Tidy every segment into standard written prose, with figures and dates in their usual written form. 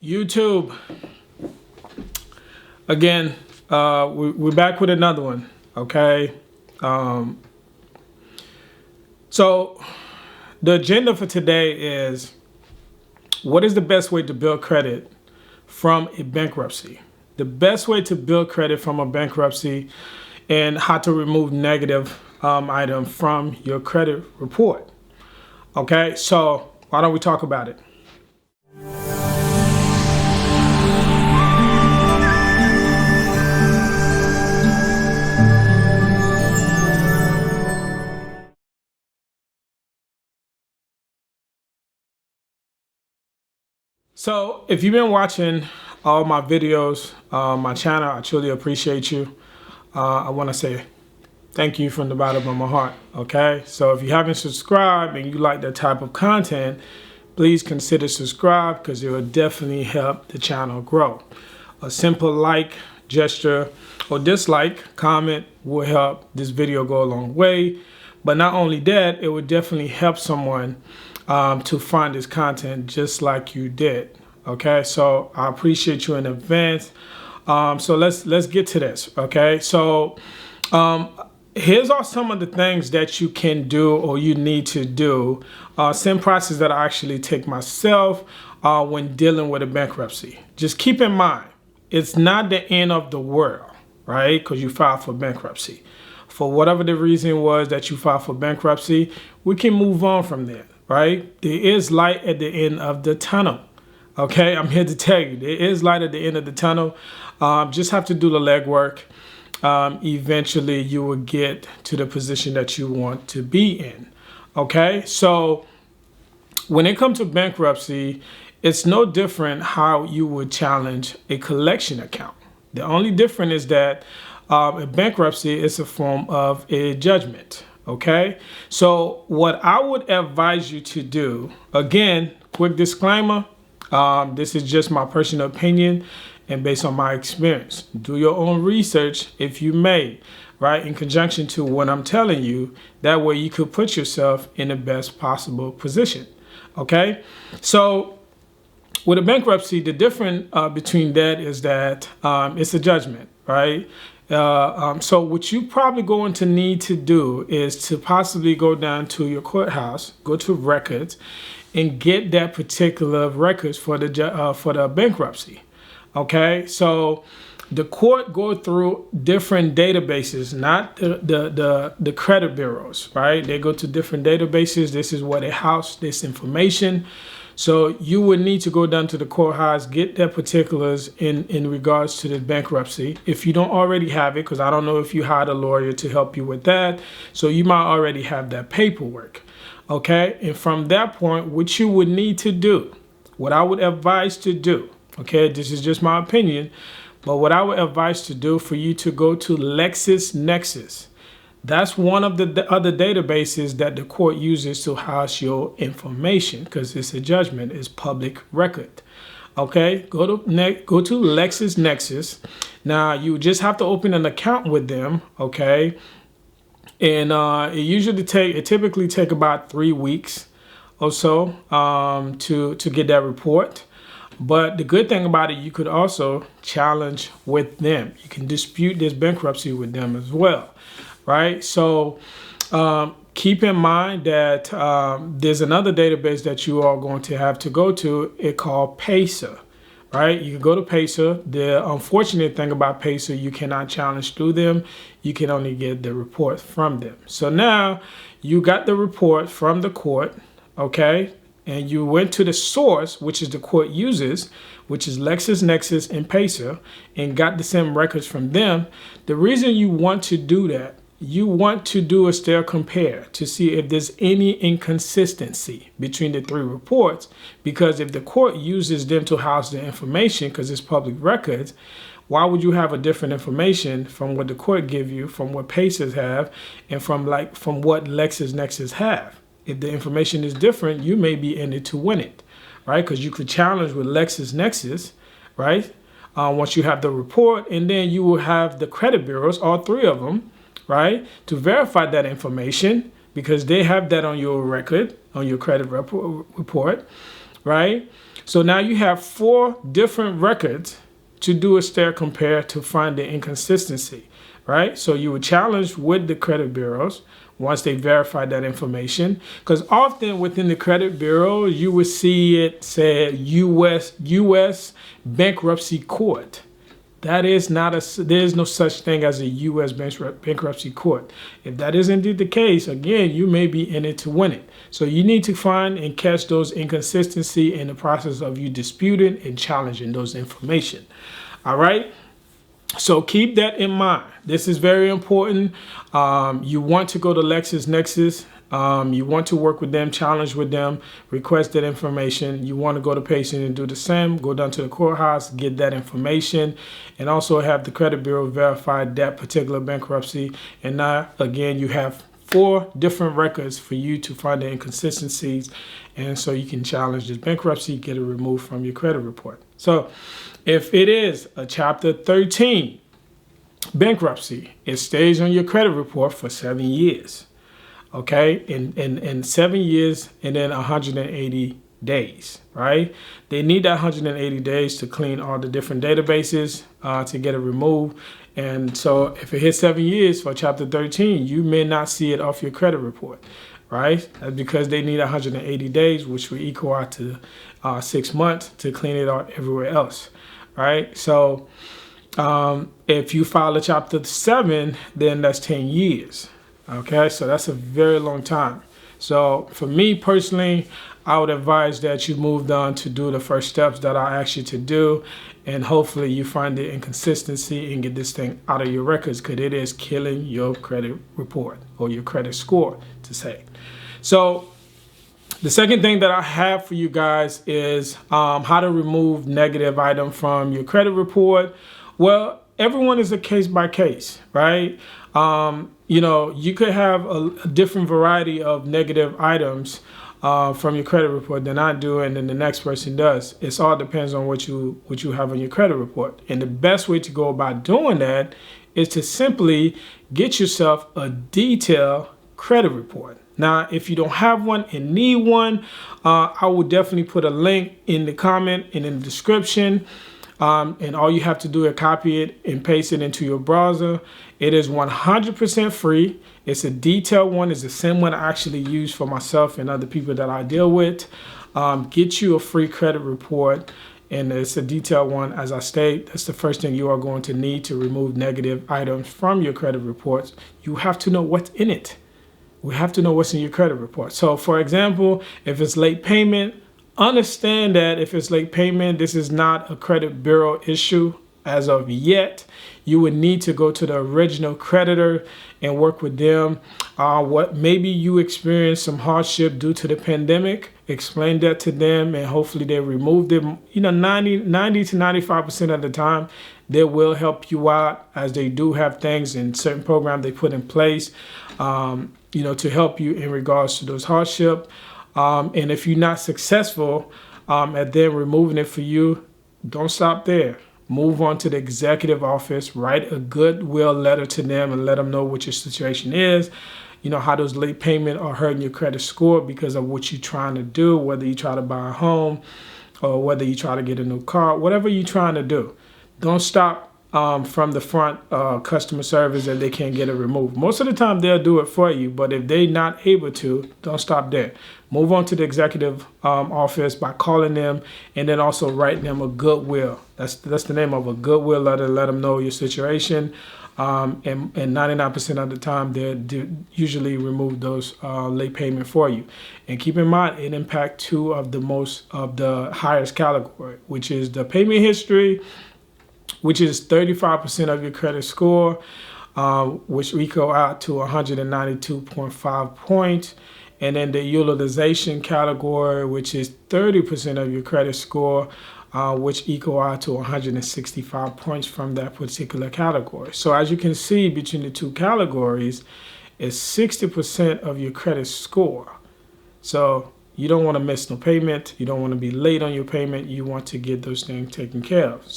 YouTube, again, we're back with another one, okay? So the agenda for today is, what is the best way to build credit from a bankruptcy? The best way to build credit from a bankruptcy and how to remove negative item from your credit report. Okay, so why don't we talk about it? So if you've been watching all my videos, my channel, I truly appreciate you. I want to say thank you from the bottom of my heart, okay? So if you haven't subscribed and you like that type of content, please consider subscribe because it will definitely help the channel grow. A simple like gesture or dislike, comment will help this video go a long way. But not only that, it would definitely help someone to find this content just like you did. Okay, so I appreciate you in advance. So let's get to this. Okay, so here's are some of the things that you can do or you need to do. Same process that I actually take myself when dealing with a bankruptcy. Just keep in mind, it's not the end of the world, right? Because you filed for bankruptcy. For whatever the reason was that you filed for bankruptcy, we can move on from there, right? There is light at the end of the tunnel. Okay, I'm here to tell you, there is light at the end of the tunnel. Just have to do the legwork. Eventually, you will get to the position that you want to be in. Okay, so when it comes to bankruptcy, it's no different how you would challenge a collection account. The only difference is that a bankruptcy is a form of a judgment. Okay, so what I would advise you to do, again, quick disclaimer, this is just my personal opinion and based on my experience. Do your own research if you may, right, in conjunction to what I'm telling you. That way you could put yourself in the best possible position. Okay, so with a bankruptcy, the difference between that is that it's a judgment, right? So what you probably going to need to do is to possibly go down to your courthouse, go to records, and get that particular records for the bankruptcy. Okay, so the court go through different databases, not the credit bureaus, right? They go to different databases. This is where they house this information. So you would need to go down to the courthouse, get their particulars in regards to the bankruptcy. If you don't already have it, because I don't know if you hired a lawyer to help you with that. So you might already have that paperwork. Okay, and from that point, what you would need to do, what I would advise to do, okay, this is just my opinion, but what I would advise to do for you to go to LexisNexis. That's one of the other databases that the court uses to house your information because it's a judgment, it's public record. Okay, go to LexisNexis. Now you just have to open an account with them, okay? And it typically take about 3 weeks or so to get that report. But the good thing about it, you could also challenge with them. You can dispute this bankruptcy with them as well, right? So keep in mind that there's another database that you are going to have to go to. It's called PACER. Right, you can go to PACER. The unfortunate thing about PACER, you cannot challenge through them. You can only get the report from them. So now you got the report from the court, okay? And you went to the source, which is the court uses, which is LexisNexis and PACER, and got the same records from them. The reason you want to do that, you want to do a stare compare to see if there's any inconsistency between the three reports, because if the court uses them to house the information because it's public records, why would you have a different information from what the court give you, from what PACERs have, and from what LexisNexis have? If the information is different, you may be in it to win it, right? Because you could challenge with LexisNexis, right? Once you have the report, and then you will have the credit bureaus, all three of them, right, to verify that information because they have that on your record, on your credit report, right? So now you have 4 different records to do a stare compare to find the inconsistency, right? So you would challenge with the credit bureaus once they verify that information, because often within the credit bureau, you would see it say U.S. bankruptcy court. That is not there is no such thing as a U.S. bankruptcy court. If that is indeed the case, again, you may be in it to win it. So you need to find and catch those inconsistencies in the process of you disputing and challenging those information. All right. So keep that in mind. This is very important. You want to go to LexisNexis. You want to work with them, challenge with them, request that information. You want to go to patient and do the same. Go down to the courthouse, get that information, and also have the credit bureau verify that particular bankruptcy. And now, again, you have 4 different records for you to find the inconsistencies, and so you can challenge this bankruptcy, get it removed from your credit report. So if it is a Chapter 13 bankruptcy, it stays on your credit report for 7 years. Okay, in 7 years and then 180 days, right? They need that 180 days to clean all the different databases to get it removed. And so if it hits 7 years for Chapter 13, you may not see it off your credit report, right? That's because they need 180 days, which will equal out to 6 months to clean it out everywhere else, right? So if you file a Chapter 7, then that's 10 years. Okay, so that's a very long time. So for me personally, I would advise that you move on to do the first steps that I asked you to do, and hopefully you find the inconsistency and get this thing out of your records, because it is killing your credit report or your credit score, to say. So the second thing that I have for you guys is how to remove negative item from your credit report. Well, everyone is a case by case, right? You know, you could have a different variety of negative items from your credit report than I do and then the next person does. It all depends on what you have on your credit report. And the best way to go about doing that is to simply get yourself a detailed credit report. Now, if you don't have one and need one, I will definitely put a link in the comment and in the description. And all you have to do is copy it and paste it into your browser. It is 100% free. It's a detailed one. It's the same one I actually use for myself and other people that I deal with. Get you a free credit report, and it's a detailed one. As I state, that's the first thing you are going to need to remove negative items from your credit reports. You have to know what's in it. We have to know what's in your credit report. So, for example, if it's late payment, understand that if it's late payment, this is not a credit bureau issue as of yet. You would need to go to the original creditor and work with them. What maybe you experienced some hardship due to the pandemic, explain that to them, and hopefully they remove them. You know, 90 to 95% of the time, they will help you out, as they do have things in certain programs they put in place, you know, to help you in regards to those hardship. And if you're not successful at them removing it for you, don't stop there. Move on to the executive office, write a goodwill letter to them and let them know what your situation is. You know, how those late payments are hurting your credit score because of what you're trying to do, whether you try to buy a home or whether you try to get a new car, whatever you're trying to do. Don't stop from the front customer service and they can't get it removed. Most of the time they'll do it for you, but if they're not able to, don't stop there. Move on to the executive office by calling them, and then also writing them a goodwill. That's the name of a goodwill letter. Let them know your situation, and 99% of the time they usually remove those late payment for you. And keep in mind, it impacts 2 of the highest category, which is the payment history, which is 35% of your credit score, which equal out to 192.5 points. And then the utilization category, which is 30% of your credit score, which equal out to 165 points from that particular category. So as you can see, between the 2 categories is 60% of your credit score. So, you don't want to miss no payment. You don't want to be late on your payment. You want to get those things taken care of.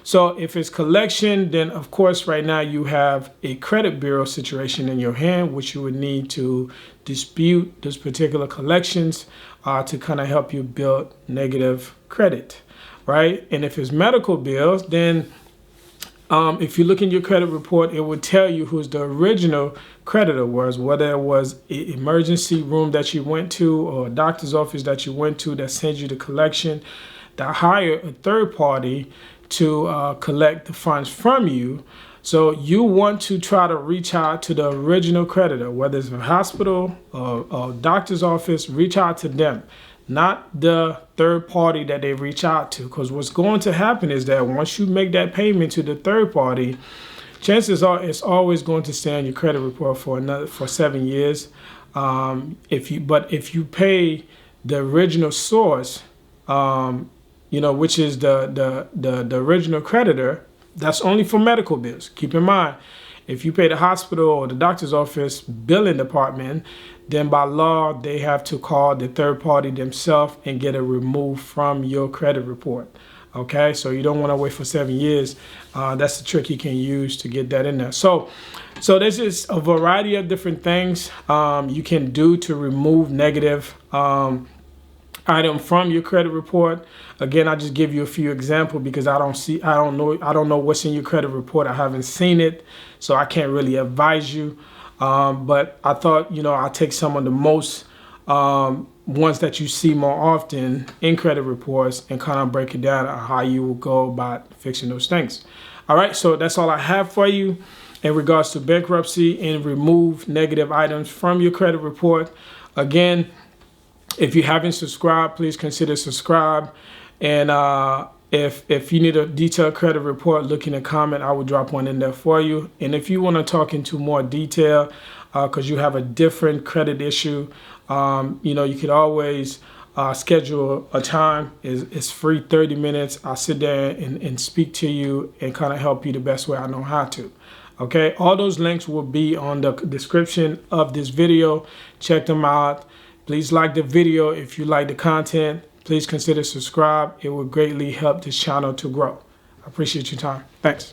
So if it's collection, then of course right now you have a credit bureau situation in your hand, which you would need to dispute those particular collections to kind of help you build negative credit, right? And if it's medical bills, then if you look in your credit report, it would tell you who's the original creditor was, whether it was an emergency room that you went to or a doctor's office that you went to that sends you the collection, that hired a third party to collect the funds from you. So you want to try to reach out to the original creditor, whether it's a hospital or doctor's office. Reach out to them, not the third party that they reach out to. Because what's going to happen is that once you make that payment to the third party, chances are it's always going to stay on your credit report for 7 years. If you pay the original source, which is the original creditor, that's only for medical bills. Keep in mind, if you pay the hospital or the doctor's office billing department, then by law, they have to call the third party themselves and get it removed from your credit report. Okay, so you don't want to wait for 7 years. That's the trick you can use to get that in there. So there's just a variety of different things you can do to remove negative item from your credit report. Again, I just give you a few examples because I don't know what's in your credit report. I haven't seen it, so I can't really advise you. But I thought, I'll take some of the most ones that you see more often in credit reports and kind of break it down on how you will go about fixing those things. All right, so that's all I have for you in regards to bankruptcy and remove negative items from your credit report. Again, if you haven't subscribed, please consider subscribe. And if you need a detailed credit report, look in the comment. I will drop one in there for you. And if you want to talk into more detail because you have a different credit issue, you could always schedule a time. It's free, 30 minutes. I'll sit there and speak to you and kind of help you the best way I know how to. Okay, all those links will be on the description of this video. Check them out. Please like the video if you like the content. Please consider subscribe. It will greatly help this channel to grow. I appreciate your time. Thanks.